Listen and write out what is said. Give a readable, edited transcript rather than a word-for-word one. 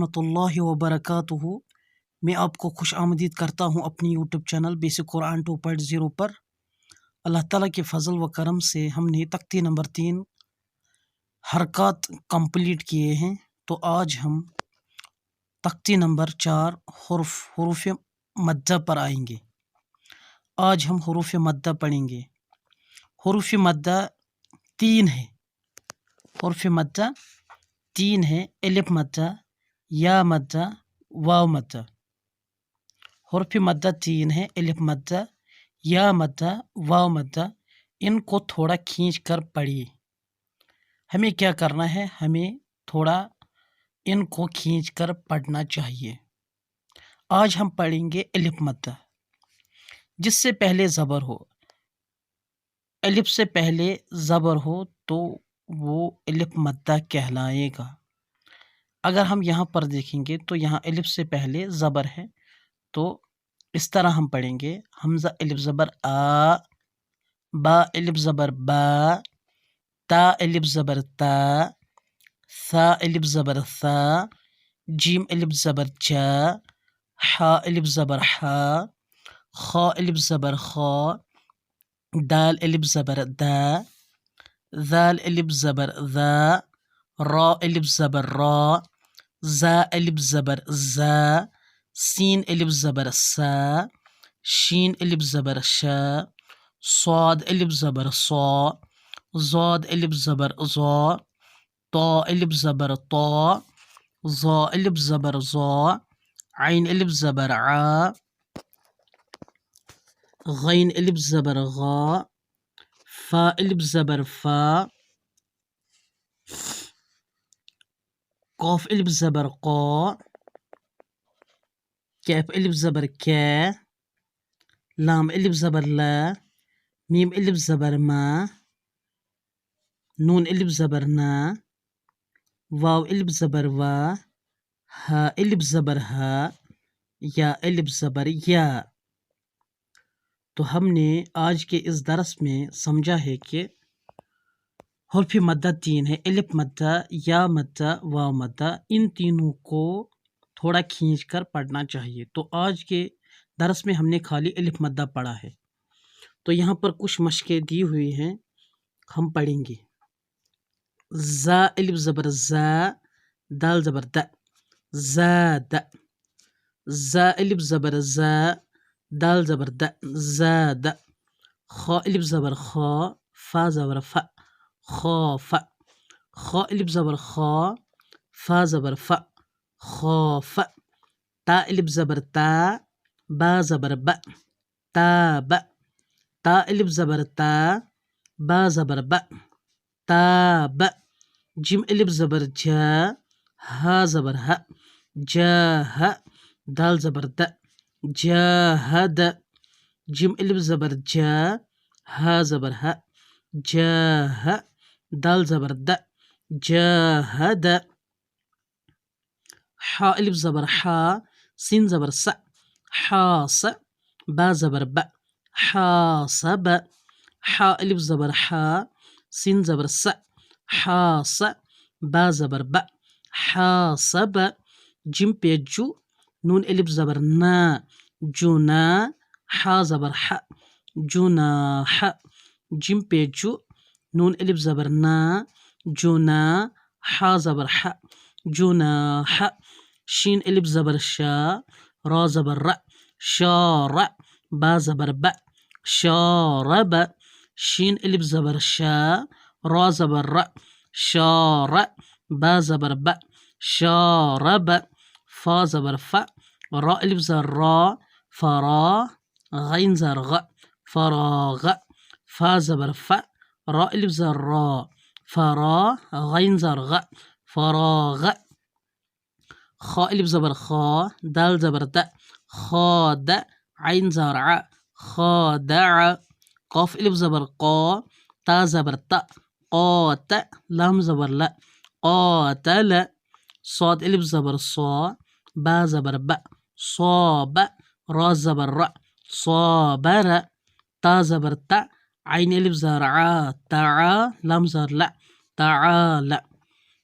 रहमतुल्लाहि व बरकातुहू। मैं आपको खुश आमदीद करता हूँ अपनी यूट्यूब चैनल बेसिक कुरान 2.0 पर। अल्लाह ताला के फ़ज़ल व करम से हमने तख्ती नंबर 3 हरकत कंप्लीट किए हैं। तो आज हम तख्ती नंबर 4 हुरूफ़ मद्दा पर आएंगे। आज हम हुरूफ़ मद्दा पढ़ेंगे। हुरूफ़ मद्दा 3 है। हुरूफ़ मद्दा 3 है। अलिफ मद्दा, या मद्दा, वाव मद्दा। हुरूफ़ मद्दा 3 है। अलिफ मद्दा, या मद्दा, वाव मद्दा। इनको थोड़ा खींच कर पढ़िए। हमें क्या करना है, हमें थोड़ा इनको खींच कर पढ़ना चाहिए। आज हम पढ़ेंगे अलिफ मद्दा, जिससे पहले ज़बर हो। अलिफ से पहले ज़बर हो तो वो अलिफ मद्दा कहलाएगा। अगर हम यहाँ पर देखेंगे तो यहाँ अलिफ से पहले ज़बर है, तो इस तरह हम पढ़ेंगे। हमज़ा अलिफ ज़बर आ, बा अलिफ ज़बर बा, ता अलिफ ज़बर ता, सा अलिफ ज़बर सा, जीम अलिफ ज़बर जा, हा अलिफ ज़बर हा, खा अलिफ ज़बर खा, दाल अलिफ ज़बर दा, ज़ाल अलिफ ज़बर ज़ा, रा अलिफ ज़बर रा, ज़ा अलिफ ज़बर ज़ा, सीन अलिफ ज़बर सा, शीन अलिफ ज़बर शा, स्वाद अलिफ ज़बर सा, ज़ाद अलिफ ज़बर ज़ा, ता अलिफ ज़बर ता, ज़ा अलिफ ज़बर ज़ा, आइन अलिफ ज़बर आ, गैन अलिफ ज़बर गा, फा अलिफ ज़बर फा, काफ अलिफ ज़बर क़ा, कैफ अलिफ ज़बर कै, लाम अलिफ ज़बर ला, मीम अलिफ ज़बर मा, नून अलिफ ज़बर ना, वाव अलिफ ज़बर वा, हा अलिफ ज़बर हा, या अलिफ ज़बर या। तो हमने आज के इस दरस में समझा है कि हुरूफ़ मद्दा 3 है। अलिफ मद्दा, या मद्दा, वाव मद्दा। इन तीनों को थोड़ा खींच कर पढ़ना चाहिए। तो आज के दरस में हमने खाली अलिफ मद्दा पढ़ा है। तो यहाँ पर कुछ मशक़ें दी हुई हैं, हम पढ़ेंगे। ज़ा अलिफ ज़बर ज़ा, दाल ज़बर द, ज़ाद। ज़ा अलिफ ज़बर ज़ा, दाल ज़बर द, ज़ाद। खा अलिफ ज़बर खा, फा ज़बर फ़ा, खौफ। खा अलिफ ज़बर खा, फा ज़बर फ़ा, खौफ। ता अलिफ ज़बर ता, बा ज़बर ब, ताब। ता अलिफ ज़बर ता, बा ज़बर ब, ताब। जिम अलिफ ज़बर जा, हा ज़बर हा, जाह। दाल ज़बर द, जाहद। जिम अलिफ ज़बर जा, हा ज़बर हा, जाह। दाल ज़बर द, जाहद। हा अलिफ ज़बर हा, सीन ज़बर स, हास। बा ज़बर ब, हासब। हा अलिफ ज़बर हा, सीन ज़बर स, हास। बा ज़बर ब, हासब। जिम पे जू, नून अलिफ ज़बर ना, जुना। हा ज़बर हा, जुनाह। जिम पे जू, नून अलिफ ज़बर ना, जुना। हा ज़बर हा, जुनाह। शीन अलिफ ज़बर शा, रा ज़बर र, शार। बा ज़बर ब, शारब। शीन अलिफ ज़बर शा, रा ज़बर र, शार। बा ज़बर ब, शारब। फा ज़बर फ़ा, रा अलिफ ज़बर रा, फरा। गैन ज़बर ग, फराग। फा ज़बर फ़ा, रा अलिफ ज़बर रा, फरा। गैन ज़बर ग, फराग। खा अलिफ ज़बर खा, दाल ज़बर द, खाद। आइन ज़बर आ, खादअ। काफ अलिफ ज़बर क़ा, ता ज़बर ता, क़ात। लाम ज़बर ला, क़ातल। साद अलिफ ज़बर सा, बा ज़बर ब, साब। रा ज़बर र, साबर। ता ज़बर ता, आइन अलिफ ज़बर आ, ता। लाम ज़बर ला, ताआल।